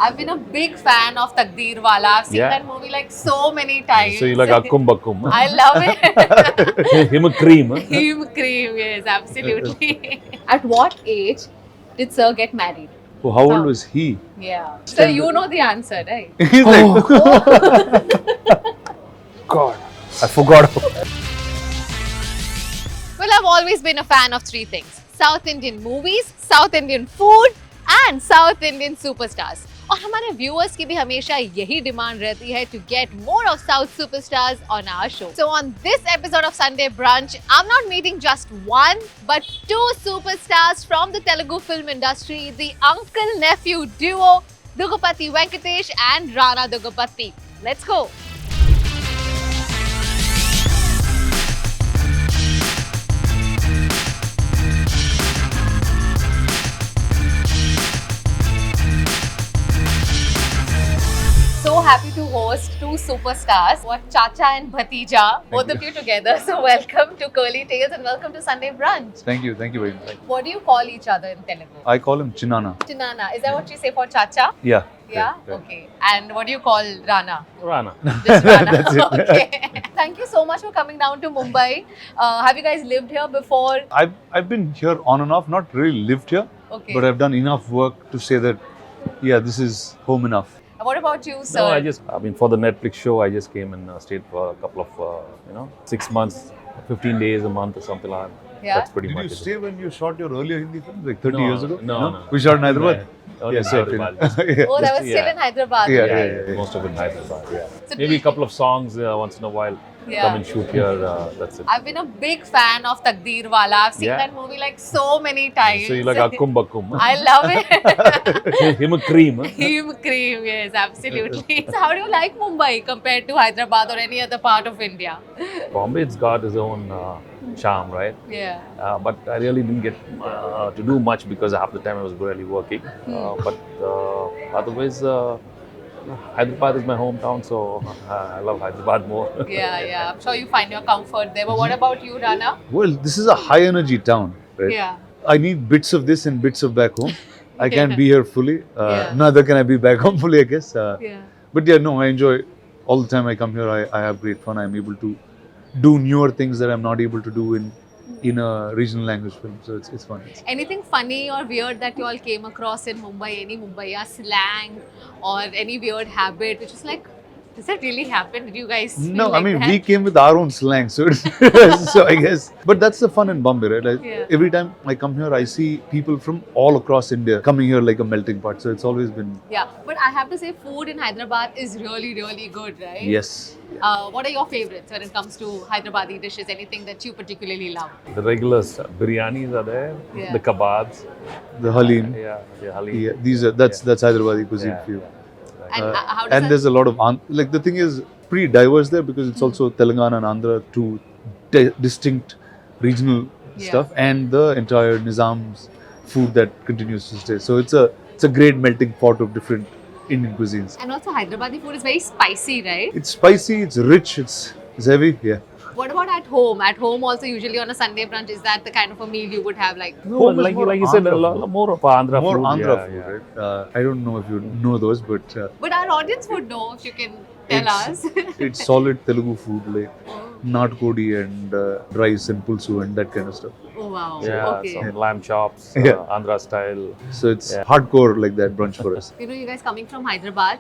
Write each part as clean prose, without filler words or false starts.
I've been a big fan of Takdeer Wala. I've seen that movie like so many times. So you like Akkum Bakkum? I love it. Him a cream. Huh? Him cream, yes, absolutely. At what age did Sir get married? Oh, how old was he? Yeah. Sir, you know the answer, right? He's like, God, I forgot. Well, I've always been a fan of three things: South Indian movies, South Indian food and South Indian superstars. और हमारे viewers की भी हमेशा यही demand रहती है to get more of South superstars on our show. So on this episode of Sunday Brunch, I'm not meeting just one but two superstars from the Telugu film industry, the uncle-nephew duo Daggubati Venkatesh and Rana Daggubati. Let's go. So happy to host two superstars, what Chacha and Bhatija, both of you together. So welcome to Curly Tales and welcome to Sunday Brunch. thank you very much. What do you call each other in Telugu? I call him Chinana. Chinana. Is that what you say for Chacha? Yeah. Yeah? Right. Okay. And what do you call Rana? Rana. Just Rana. That's it. Okay. Thank you so much for coming down to Mumbai. Have you guys lived here before? I've been here on and off, not really lived here, Okay. but I've done enough work to say that, yeah, this is home enough. What about you, sir? No, for the Netflix show, I just came and stayed for a couple of, 6 months, 15 days, a month or something like that. Yeah. That's pretty Did much you it. stay when you shot your earlier Hindi films, like 30 No, years ago? no. We shot in Hyderabad? Only Yeah, in so Hyderabad. yeah. Oh, that was still Yeah. in Hyderabad. Yeah, Yeah, most of it in Hyderabad. Yeah. So Maybe a couple of songs once in a while. Yeah. Come and shoot here. That's it. I've been a big fan of Takdeer Wala. I've seen Yeah. that movie like so many times. So you like Akkum Bakkum? I love it. Him a cream. Huh? Him cream, yes, absolutely. So how do you like Mumbai compared to Hyderabad or any other part of India? Bombay, it's got its own charm, right? Yeah. But I really didn't get to do much because half the time I was really working. But otherwise, Hyderabad is my hometown, so I love Hyderabad more. Yeah. I'm sure you find your comfort there. But what about you, Rana? Well, this is a high energy town, right? Yeah. I need bits of this and bits of back home. I can't be here fully. Yeah. Neither can I be back home fully, I guess. Yeah. But yeah, no, I enjoy all the time I come here. I have great fun. I'm able to do newer things that I'm not able to do in a regional language film. So it's fun. Anything funny or weird that you all came across in Mumbai? Any Mumbaiya slang or any weird habit which was like, does that really happen? Did you guys feel No, like I mean that? we came with our own slang, so so I guess. But that's the fun in Bombay, right? Yeah. Every time I come here, I see people from all across India coming here like a melting pot. So it's always been Yeah, but I have to say food in Hyderabad is really, really good, right? yes. What are your favorites when it comes to Hyderabadi dishes? Anything that you particularly love? The regulars, biryanis are there, Yeah. the kebabs. The halim. Yeah, halim. Yeah, these are that's Hyderabadi cuisine Yeah, for you. And how does And that- there's a lot of like the thing is pretty diverse there because it's also Telangana and Andhra, two distinct regional Yeah. stuff, and the entire Nizam's food that continues to stay. So it's a great melting pot of different Indian cuisines. And also Hyderabadi food is very spicy, right? It's spicy, it's rich, it's heavy. Yeah. What about at home? At home also usually on a Sunday brunch, is that the kind of a meal you would have like? No, Home is like, more like you said, Andhra a lot more of Andhra More food. Andhra yeah, food, yeah. right? I don't know if you know those, but But our audience would know if you can tell us. it's solid Telugu food like natkodi and rice and pulsu and that kind of stuff. Oh wow. Yeah, Okay. some lamb chops, Yeah. Andhra style. So it's hardcore like that brunch for us. You know, you guys coming from Hyderabad,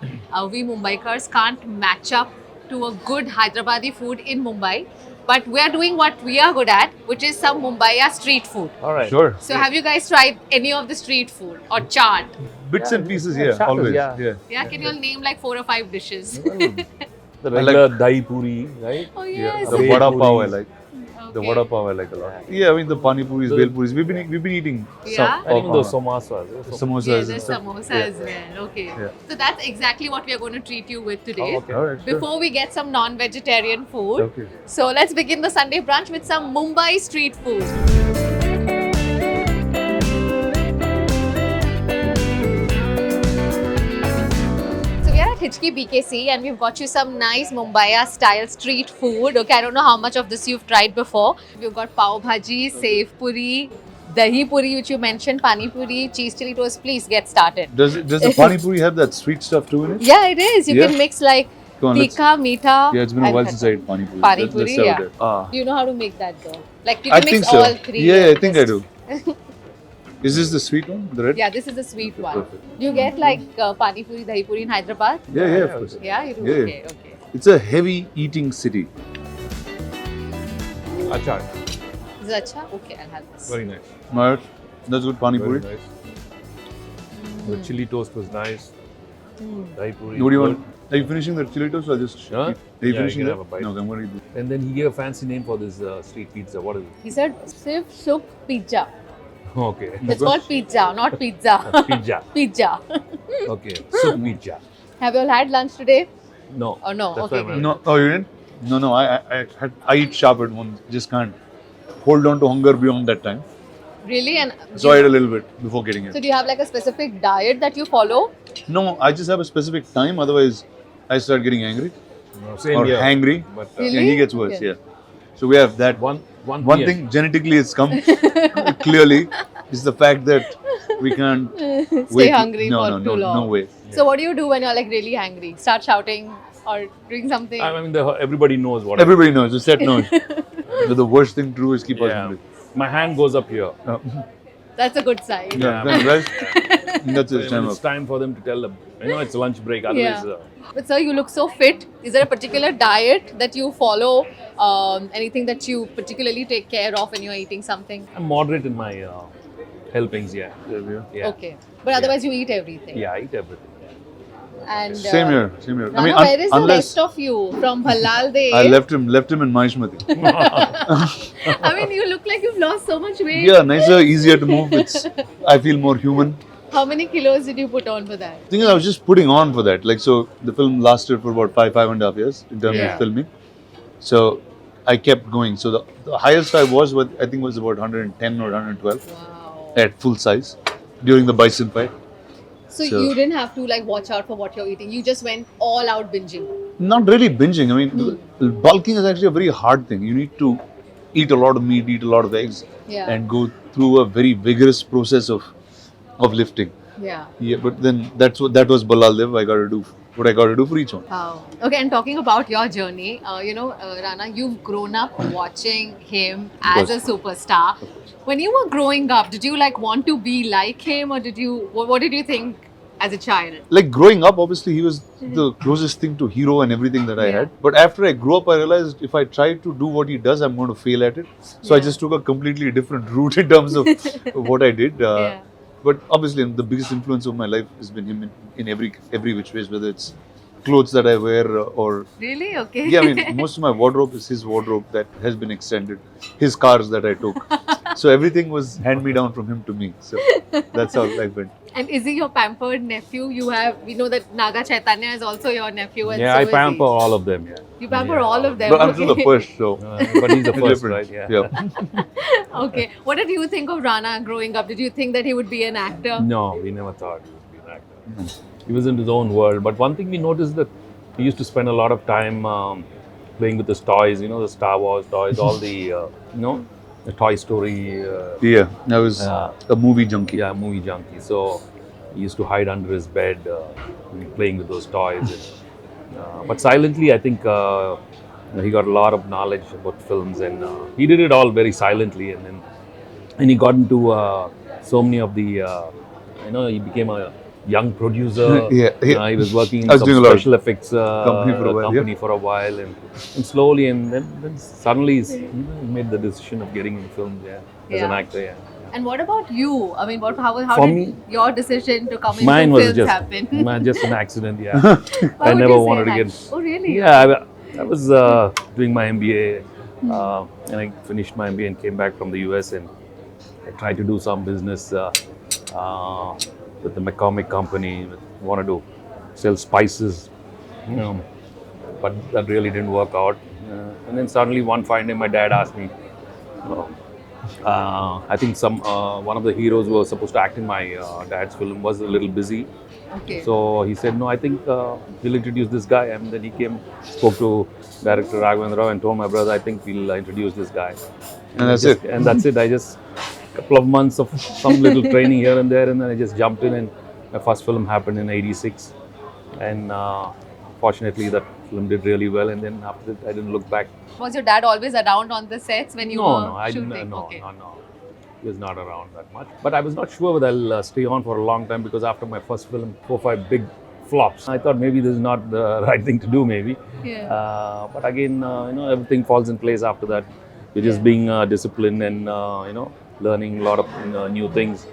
we Mumbaikars can't match up to a good Hyderabadi food in Mumbai. But we are doing what we are good at, which is some Mumbaiya street food. All right. Sure. So have you guys tried any of the street food or chaat? Bits and pieces, yeah, yeah, chaat is- always. yeah. Yeah, can you all name like 4 or 5 dishes? The regular dahi puri, right? Oh Yeah. yes. The Bhel vada pav I puris. like. The Okay. vada pav I like a lot. Yeah, I mean the pani puris, bhel puris. We've been eating Yeah? some And even of those samosas. samosas. Yeah, and there's stuff. samosa Yeah. as well. Okay. Yeah. So that's exactly what we are going to treat you with today. Oh, okay. Alright, sure. Before we get some non-vegetarian food, Okay. so let's begin the Sunday brunch with some Mumbai street food. So we are at Hitchki BKC and we've got you some nice Mumbaiya style street food. Okay, I don't know how much of this you've tried before. We've got pav bhaji, sev puri, dahi puri which you mentioned, pani puri, cheese chili toast, please get started. Does the pani puri have that sweet stuff too in it? Yeah, it is. You Yeah. can mix like Come on, tikka, meetha. Yeah, it's been a and while khatta. since I ate pani puri. Pani Let's puri, have yeah. it there. Do you know how to make that though? Like you I can think mix so. all three. Yeah, I and think I just- do. Is this the sweet one? The red? Yeah, this is the sweet one. Perfect. Do you get like pani puri, dahi puri in Hyderabad? Yeah, of course. Yeah, you do. Yeah. Okay, okay. It's a heavy eating city. Achar. Is it acha? Okay, I'll have this. Very nice. Alright, that's good pani Very puri. nice. The chili toast was nice. Dahi puri. What do you good. want? Are you finishing the chili toast or just Huh? Are you Yeah, finishing you can that? have a bite. No, okay, I'm going to eat this. And then he gave a fancy name for this street pizza. What is it? He said sif soup pizza. Okay. It's called pizza, not pizza. Pizza. Pizza. Okay. Soup pizza. Have you all had lunch today? No. Oh no. That's Okay. why I'm No, oh, you didn't? No, I eat sharp at once. Just can't hold on to hunger beyond that time. Really? And So I ate a little bit before getting so it. do you have like a specific diet that you follow? No, I just have a specific time. Otherwise, I start getting angry No, same or here. hangry. But Really? Yeah, he gets worse. Okay. Yeah. So we have that. one One PM. thing genetically it's come clearly is the fact that we can't Stay hungry no, for no, too no, long. no way. So what do you do when you're like really angry? Start shouting or doing something? I mean, everybody knows what. Everybody knows. The set knows. But the worst thing to do is keep us Yeah. hungry. My hand goes up here. That's a good sign. Yeah, Yeah. then rest. That's So it. when Time it's up. time for them to tell them, it's lunch break. Otherwise, But sir, you look so fit. Is there a particular diet that you follow? Anything that you particularly take care of when you're eating something? I'm moderate in my helpings. Yeah. Yeah. Okay. But otherwise you eat everything. Yeah, I eat everything. And Same here. Same here. Rana, where is the rest of you from Halal Day? I left him in Mahishmati. I mean, you look like you've lost so much weight. Yeah, nicer, easier to move. I feel more human. How many kilos did you put on for that? Thing is, I was just putting on for that. Like, so the film lasted for about five and a half years in terms Yeah. of filming. So I kept going. So the highest I was, I think, was about 110 or 112 Wow. at full size during the bison fight. So So- you didn't have to like watch out for what you're eating. You just went all out binging. Not really binging. I mean, bulking is actually a very hard thing. You need to eat a lot of meat, eat a lot of eggs, Yeah. and go through a very vigorous process of lifting. Yeah. Yeah, but then that was Balal Dev. I got to do what I got to do for each one. Wow. Okay, and talking about your journey, Rana, you've grown up watching him as a superstar. When you were growing up, did you like want to be like him, or what did you think as a child? Like growing up, obviously he was the closest thing to hero and everything that I Yeah. had. But after I grew up, I realized if I try to do what he does, I'm going to fail at it. So I Yeah. just took a completely different route in terms of what I did. Yeah. But obviously, the biggest influence of my life has been him in every which ways, whether it's clothes that I wear or Really? Okay. yeah, I mean, most of my wardrobe is his wardrobe that has been extended, his cars that I took. So everything was hand me down from him to me. So that's how life went. And is he your pampered nephew? We know that Naga Chaitanya is also your nephew. And Yeah, so I is pamper he. all of them. Yeah. You pamper Yeah. all of them. But I'm still the okay. first, so But he's the it's first, different. right? Yeah. Okay. What did you think of Rana growing up? Did you think that he would be an actor? No, we never thought he would be an actor. He was in his own world. But one thing we noticed that he used to spend a lot of time playing with his toys. The Star Wars toys, all the the Toy Story. Yeah, I was a movie junkie. Yeah, movie junkie. So he used to hide under his bed, playing with those toys. But silently, I think he got a lot of knowledge about films, and he did it all very silently. And he got into so many of the, he became a young producer. Yeah. He was working in I was some doing a lot of special effects company for a while, and slowly, and then suddenly he made the decision of getting in films. Yeah, as an Yeah. actor. Yeah. And what about you? I mean, how For did me, your decision to come Mine into was films just happen? just an accident. Yeah. Why I would never you say wanted to that? get. Oh, really? Yeah, I was doing my MBA, and I finished my MBA and came back from the US, and I tried to do some business with the McCormick company. Wanted to sell spices, but that really didn't work out. And then suddenly one fine day, my dad asked me. I think one of the heroes who was supposed to act in my dad's film was a little busy. Okay. So he said, no, I think we'll introduce this guy. And then he came, spoke to director Raghavendra Rao and told my brother, I think we'll introduce this guy. And that's it. And that's it. I just couple of months of some little training here and there, and then I just jumped in, and my first film happened in '86, and fortunately that film did really well, and then after that I didn't look back. Was your dad always around on the sets when you were I shooting? didn't. No, Okay. no. He was not around that much. But I was not sure whether I'll stay on for a long time, because after my first film, 4-5 big flops, I thought maybe this is not the right thing to do, maybe. Yeah. But again, everything falls in place after that. You're just being disciplined and, learning a lot of new things.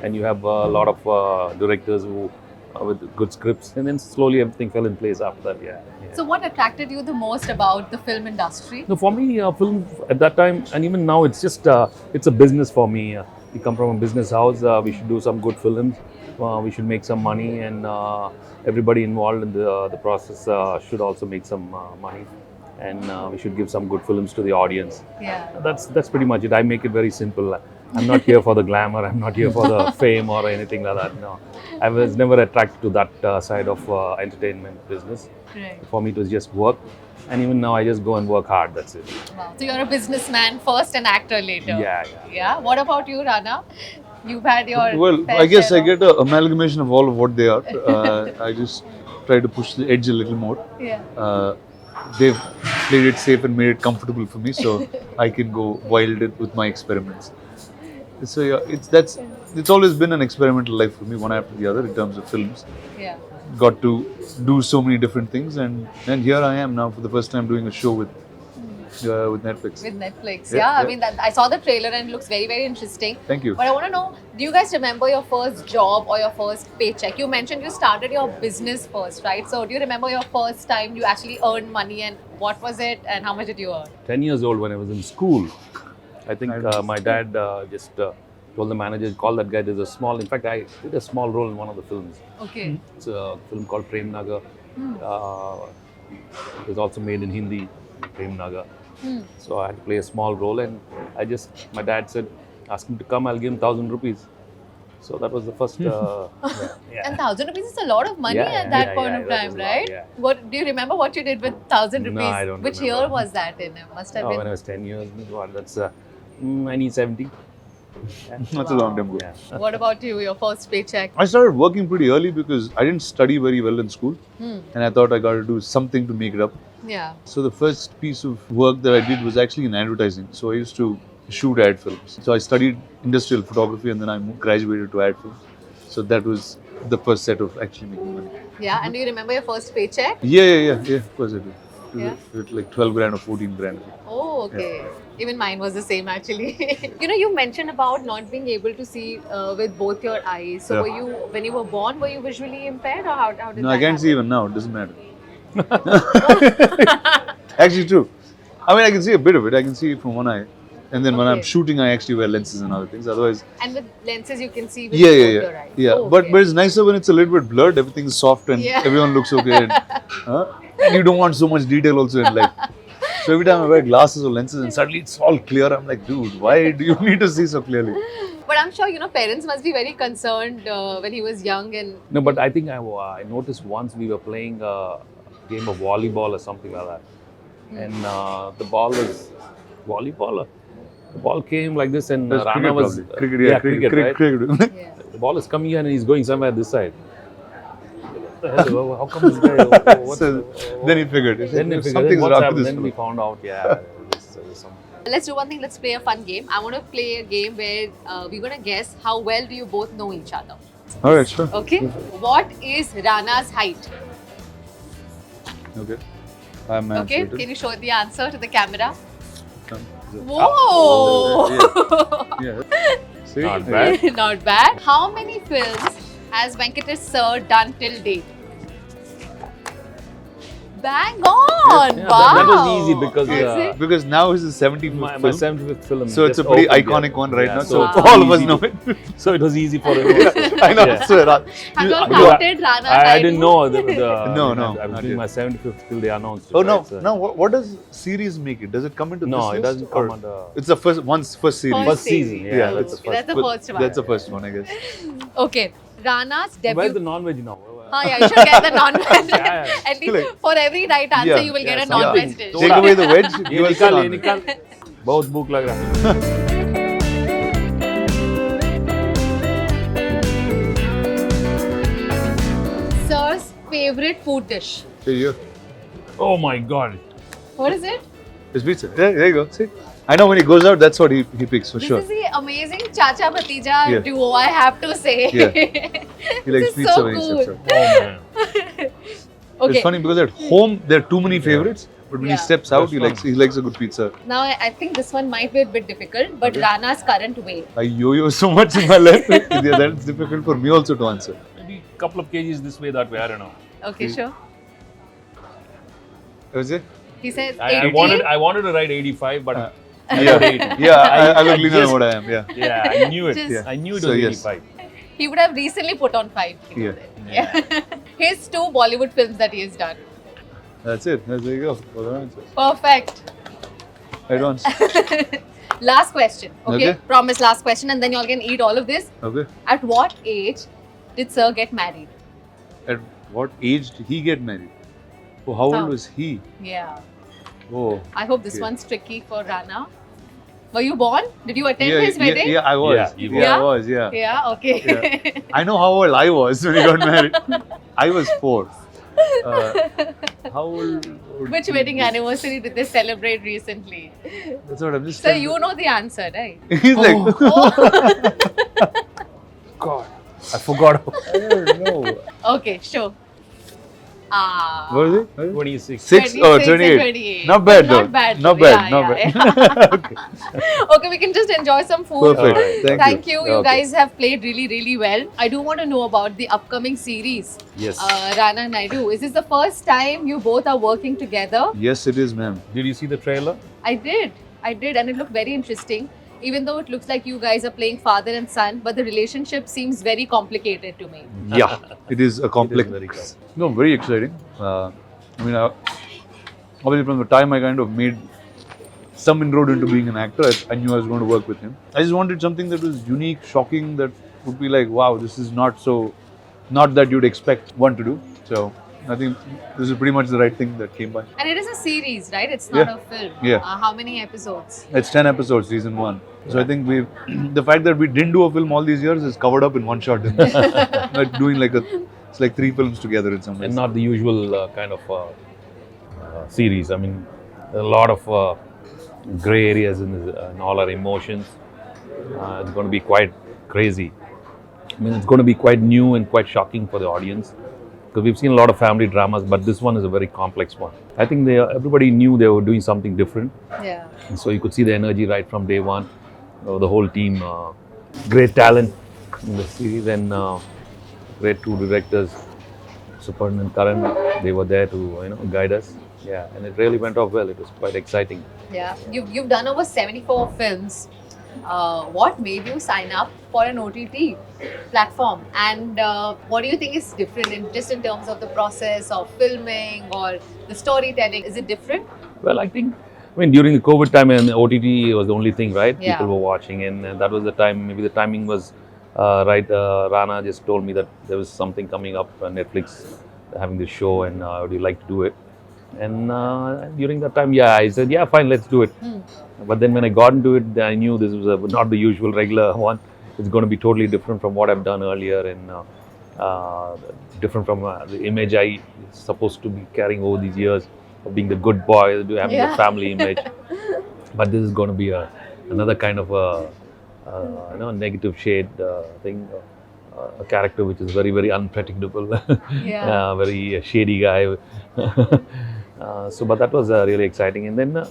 And you have a lot of directors who with good scripts. And then slowly everything fell in place after that, yeah. So what attracted you the most about the film industry? No, for me, film at that time and even now, it's just it's a business for me. We come from a business house. We should do some good films. We should make some money, and everybody involved in the process should also make some money. And we should give some good films to the audience. Yeah. That's pretty much it. I make it very simple. I'm not here for the glamour. I'm not here for the fame or anything like that. No, I was never attracted to that side of entertainment business. Right. For me, it was just work, and even now I just go and work hard. That's it. Wow. So you're a businessman first and actor later. Yeah. What about you, Rana? You've had your Well, fair I guess share I get an amalgamation of all of what they are. I just try to push the edge a little more. Yeah. They've played it safe and made it comfortable for me, so I can go wild with my experiments. So yeah, it's always been an experimental life for me, one after the other in terms of films. Yeah. Got to do so many different things, and here I am now for the first time doing a show with Netflix. With Netflix, Yeah, I yeah. mean, I saw the trailer and it looks very, very interesting. Thank you. But I want to know, do you guys remember your first job or your first paycheck? You mentioned you started your business first, right? So do you remember your first time you actually earned money, and what was it and how much did you earn? 10 years old when I was in school. I think my dad just told the manager, call that guy. There's a small, in fact, I did a small role in one of the films. Okay. It's a film called Prem Nagar. It was also made in Hindi, Prem Nagar. So I had to play a small role, and my dad said, ask him to come, I'll give him 1,000 rupees. So that was the first. And 1,000 rupees is a lot of money Yeah, at that yeah, point yeah, of that time, was a lot, right? yeah. What do you remember what you did with 1,000 rupees? No, I don't Which remember. year was that in? It must have When I been. was 10 years, what, that's 1970. That's a long time ago. Yeah. What about you? Your first paycheck? I started working pretty early because I didn't study very well in school, and I thought I got to do something to make it up. Yeah. So the first piece of work that I did was actually in advertising. So I used to shoot ad films. So I studied industrial photography, and then I graduated to ad films. So that was the first set of actually making money. Yeah. And do you remember your first paycheck? Yeah. Of course I do. Yeah. It was like 12 grand or 14 grand. Oh, okay. Even mine was the same actually. You mentioned about not being able to see with both your eyes. So Yeah. when you were born, were you visually impaired, or how did No, that I can't see happen? even now. It doesn't matter. Actually, true. I mean, I can see a bit of it. I can see it from one eye. And then when I'm Okay. shooting, I actually wear lenses and other things. Otherwise, And with lenses, you can see with yeah. both your eyes. Yeah, Oh, but okay. it's nicer when it's a little bit blurred. Everything is soft and Yeah. everyone looks okay. And you don't want so much detail also in life. So every time I wear glasses or lenses and suddenly it's all clear, I'm like, dude, why do you need to see so clearly? But I'm sure parents must be very concerned when he was young and. No, but I think I noticed once we were playing a game of volleyball or something like that. And the ball was volleyball. The ball came like this, and That's Rana cricket was probably. Cricket, cricket, right? cricket. Yeah. The ball is coming here and he's going somewhere this side. What the hell? How come this guy? So then he figured, Then we figured something's what's wrong with happened. this Then we fellow. found out, yeah. there's some. Let's do one thing. Let's play a fun game. I want to play a game where we're gonna guess how well do you both know each other. Alright, sure. Okay. What is Rana's height? Okay. I'm Okay. answered. Can you show the answer to the camera? Whoa! Whoa! Yeah. See? Not bad. Not bad. How many films has Venkatesh sir done till date? Bang on! Yeah, Wow. that was easy because Is it? Because now is his 75th my film. 75th film. So it's a just pretty opened, iconic yeah. one right Yeah, now. so So it's all of us easy know to- it. So it was easy for him. Also. I know. Yeah. Swear. Have you I- counted Rana? I didn't know the No, I no, was not doing yet. my 75th till they announced it. Oh no! right? So- Now what does series make it? Does it come into No, this it list, doesn't come or under. It's the first series. First season, yeah, that's that's the the That's the But first one. That's the first one, I guess. Okay. Rana's Where's debut. the non-veg now? Yeah, you should get the non-veg. Yeah. At least Like- for every right answer, Yeah. you will get Yeah, a non-veg something. dish. Take away the veg, ये give us निकाल, the ये non-veg. निकाल. बहुत भूख लग रहा है. favorite food dish? Here you go. Oh my God. What is it? It's pizza. Yeah, there you go. See? I know when he goes out, that's what he picks for This sure. is the amazing Chacha Bhatija Yeah. duo, I have to say. Yeah. He likes This is pizza so when he cool. steps out. Oh man. Okay. It's funny because at home there are too many favorites, but when Yeah. he steps out, That's he likes a good pizza. Now I think this one might be a bit difficult, but Okay. Rana's current weight. I yo-yo so much in my life. Yeah, that's difficult for me also to answer. Maybe a couple of kgs this way, that way. I don't know. Okay, sure. Was it? He says I 80. wanted to write 85, but I Yeah, got 80. yeah. I look leaner than just- what I am. Yeah. Yeah, I knew it. Just- Yeah. I knew it So, was yes. 85. He would have recently put on 5 kilos. Yeah. Yeah. His 2 Bollywood films that he has done. That's it. There you go. For the answers. Perfect. Advance. Last question. Okay? Okay. Promise last question, and then y'all can eat all of this. Okay. At what age did Sir get married? At what age did he get married? Oh, how How? old was he? Yeah. Oh. I hope this Okay. one's tricky for Rana. Were you born? Did you attend Yeah, his wedding? yeah, I was. Yeah, you were. I was. Yeah. Yeah, okay. Yeah. I know how old I was when he got married. I was 4. How old? would Which he wedding be? anniversary did they celebrate recently? That's what I'm just. So trying you to- know the answer, right? He's like. God, I forgot. I don't know. Okay, sure. Ah. What is it? 26. 6 or 26 and 28. 28. Not bad But though. Not bad. Not though. bad. Yeah, Not yeah, bad. Okay. yeah. Okay, we can just enjoy some food. Perfect. Alright. Thank you. You Okay. guys have played really, really well. I do want to know about the upcoming series, Yes. Rana and Naidu. Is this the first time you both are working together? Yes, it is, ma'am. Did you see the trailer? I did, and it looked very interesting. Even though it looks like you guys are playing father and son, but the relationship seems very complicated to me. Yeah, it is a complex. very complex. No, very exciting. I mean, obviously from the time I kind of made some inroad into being an actor, I knew I was going to work with him. I just wanted something that was unique, shocking, that would be like, wow, this is not that you'd expect one to do. So I think this is pretty much the right thing that came by. And it is a series, right? It's not Yeah. a film. Yeah. How many episodes? It's 10 episodes, season 1. So I think the fact that we didn't do a film all these years is covered up in one shot. Like doing it's like 3 films together in some ways. And not the usual kind of series. I mean, there are a lot of gray areas in all our emotions. It's going to be quite crazy. I mean, it's going to be quite new and quite shocking for the audience. Because we've seen a lot of family dramas, but this one is a very complex one. I think everybody knew they were doing something different. Yeah. And so you could see the energy right from day one. The whole team, great talent in the series, and great 2 directors, Suparn and Karan. They were there to guide us. Yeah, and it really went off well. It was quite exciting. Yeah. You've done over 74 films. What made you sign up for an OTT platform, and what do you think is different in terms of the process of filming or the storytelling? Is it different? Well, I think, during the COVID time, and OTT was the only thing, right? Yeah. People were watching, and that was the time. Maybe the timing was right. Rana just told me that there was something coming up on Netflix, having this show, and would you like to do it? And during that time, I said, yeah, fine, let's do it. But then when I got into it, I knew this was not the usual regular one. It's going to be totally different from what I've done earlier, and different from the image I supposed to be carrying over these years of being the good boy, having the family image. But this is going to be another kind of negative shade thing. A character which is very, very unpredictable, Yeah. very shady guy. But that was really exciting. And then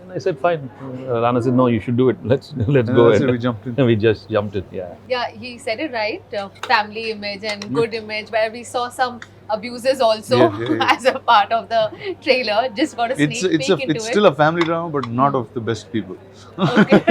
I said, fine. Rana said, no, you should do it. Let's go That's ahead. it, we jumped in. We just jumped it. Yeah. Yeah, he said it right. Family image and good image, where we saw some abuses also Yeah. as a part of the trailer. Just got a sneak peek into It's it. still a family drama, but not of the best people. Okay.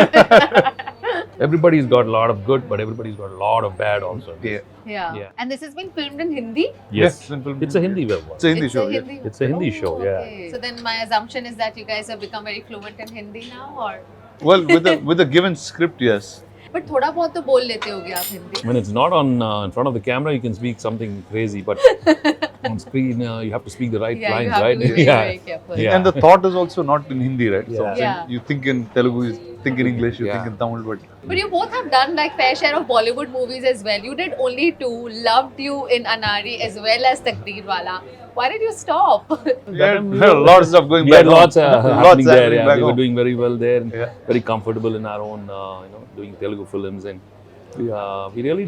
Everybody's got a lot of good, but everybody's got a lot of bad also. Yeah. Yeah. Yeah. And this has been filmed in Hindi? Yes. Yeah, It's a Hindi web. It's a Hindi It's show. a Yeah. Hindi. It's a Hindi show, yeah. Okay. So then my assumption is that you guys have become very fluent in Hindi now, or? Well, with a given script, yes. But थोड़ा बहुत तो बोल लेते होगे आप Hindi. When it's not on in front of the camera, you can speak something crazy, but on screen, you have to speak the right Yeah, lines, you have right? to be very, very careful. Yeah. And the thought is also not in Hindi, right? So Yeah. Yeah. you think in Telugu, think in English, you think in Tamil, But you both have done like fair share of Bollywood movies as well. You did only 2, Loved You in Anari as well as Takdeer Wala. Why did you stop? Yeah, lots of stuff going We back had lots home. happening there. happening Yeah. back We were home. doing very well there, and Yeah. very comfortable in our own, doing Telugu films, and we really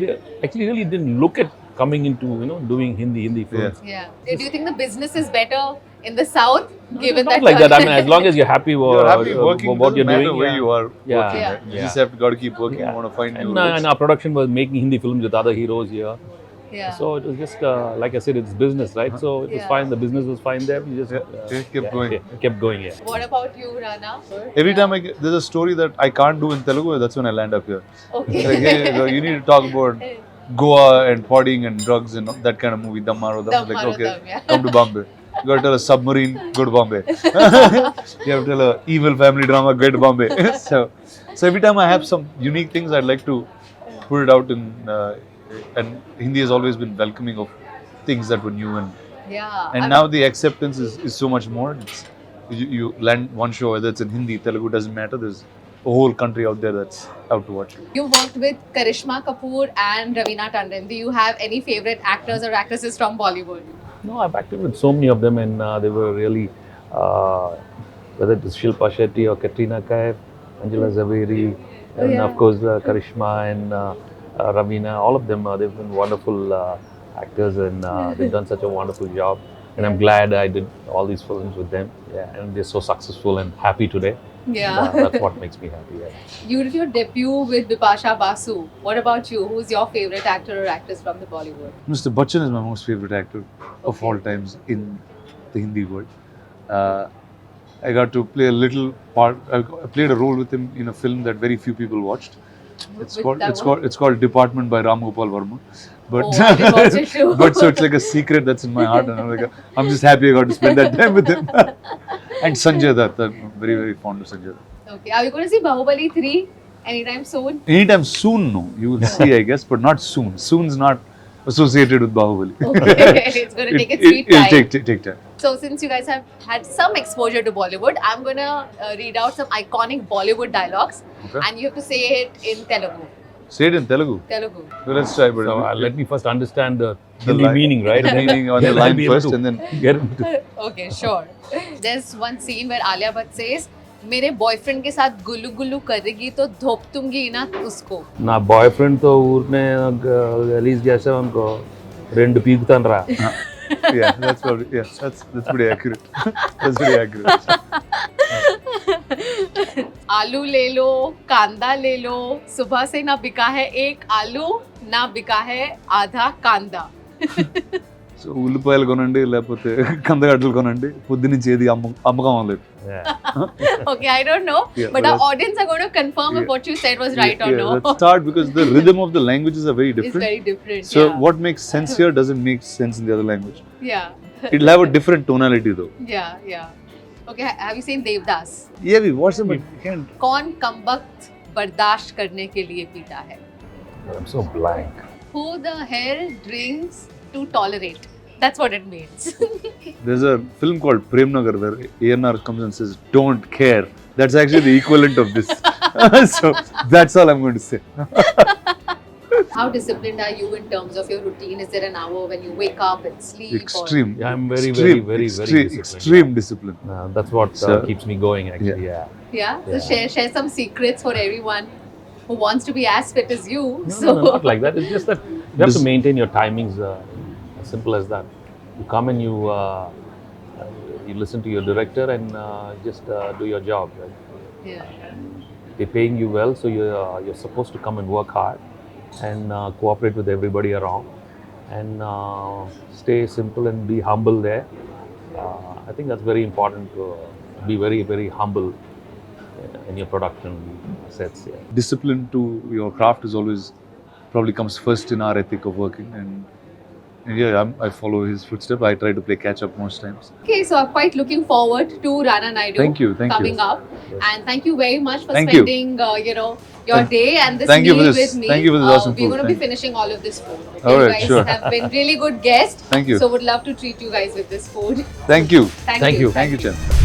really didn't look at coming into doing Hindi films. Yeah. Do you think the business is better in the south, given Not that like that. I mean, as long as you're happy, You're happy working, what you're doesn't matter doing, where you are Yeah. working. Yeah. Right? You just have got to keep working. You want to find new roles. and our production was making Hindi films with other heroes here. Yeah. So it was just like I said, it's business, right? So it was fine. The business was fine there. We just kept going. kept going. Yeah. What about you, Rana? Every time there's a story that I can't do in Telugu, that's when I land up here. Okay. Like, hey, you need to talk about Goa and partying and drugs and that kind of movie, Dammaro. Like, okay, come to Bombay. You got to tell a submarine, go to Bombay. You have to tell a evil family drama, go to Bombay. so every time I have some unique things, I'd like to put it out in. And Hindi has always been welcoming of things that were new and now the acceptance is so much more. You land one show, whether it's in Hindi, Telugu, doesn't matter. There's a whole country out there that's out to watch. You worked with Karishma Kapoor and Raveena Tandon. Do you have any favorite actors or actresses from Bollywood? No, I've acted with so many of them, and they were really, whether it was Shilpa Shetty or Katrina Kaif, Angela Zaveri, and of course Karishma and Raveena, all of them, they've been wonderful actors, and they've done such a wonderful job. And I'm glad I did all these films with them. Yeah, and they're so successful and happy today. Yeah. That's what makes me happy. Yeah. You did your debut with Bipasha Basu. What about you? Who's your favorite actor or actress from the Bollywood? Mr. Bachchan is my most favorite actor of all times in the Hindi world. I got to play a little part. I played a role with him in a film that very few people watched. It's called Department by Ram Gopal Verma. But I did watch it too. but so it's like a secret that's in my heart, and I'm just happy I got to spend that time with him. And Sanjay Dutt, I'm very very fond of Sanjay Dutt. Okay, are you going to see Bahubali 3 anytime soon? Anytime soon, no. You will see, I guess, but not soon. Soon's not associated with Bahubali. Okay, it's going to take its sweet It'll time. take time. So since you guys have had some exposure to Bollywood, I'm going to read out some iconic Bollywood dialogues, Okay. and you have to say it in Telugu. Say it in Telugu. Telugu. So let's try, but So let me first understand the Hindi line. meaning, right? The meaning on the Then I'll line be able first, to and then get into Okay, sure. There's one scene where Alia Bhatt says, मेरे boyfriend के साथ गुल्लू गुल्लू करेगी तो धोप दूंगी ना उसको. నా boy friend తో ఊరినే రిలీజ్ చేసామనుకో 2 పీకుతాను రా. yeah, that's pretty accurate. That's pretty accurate. आलू ले लो, कांदा ले लो, सुबह से ना बिका है एक आलू, ना बिका है आधा कांदा. సో ఉల్లిపాయలు కొనండి లేకపోతే కందగడ్డలు కొనండి పొద్దునుంచి ఏది అమ్మకం అవ్వలేదు. Okay, I don't know, Yeah, but but our audience are going to confirm if what you said was right or no. Let's start because the rhythm of the languages are very It's different. very different. So yeah. what makes sense here doesn't make sense in the other language. Yeah. It'll have a different tonality though. Yeah. Okay, have you seen Devdas? Yeah, we watched them, but can't. कौन कमबख्त बर्दाश्त करने के लिए पीता है? I'm so blank. Who the hell drinks to tolerate? That's what it means. There's a film called Prem Nagar where A&R comes and says, "Don't care." That's actually the equivalent of this. So that's all I'm going to say. How disciplined are you in terms of your routine? Is there an hour when you wake up and sleep? Extreme. Yeah, I'm very extreme disciplined. discipline. That's what keeps me going actually. Yeah. Yeah. So share some secrets for everyone who wants to be as fit as you. No, not like that. It's just that you have to maintain your timings. As simple as that. You come and you listen to your director and just do your job. Right? Yeah. They're paying you well, so you're supposed to come and work hard and cooperate with everybody around and stay simple and be humble there. I think that's very important to be very, very humble in your production sets. Yeah. Discipline to your craft is always probably comes first in our ethic of working, and yeah, I follow his footsteps. I try to play catch up most times. Okay, so I'm quite looking forward to Rana Naidu Thank you. coming up. Yes. And thank you very much for Thank you. spending, your day and this Thank you meal for this. with me. Thank you for this awesome We're food. going to be Thank you. finishing all of this food. Okay? All You right, guys sure. have been really good guests. Thank you. So would love to treat you guys with this food. Thank you. Thank you. Thank you, Chen.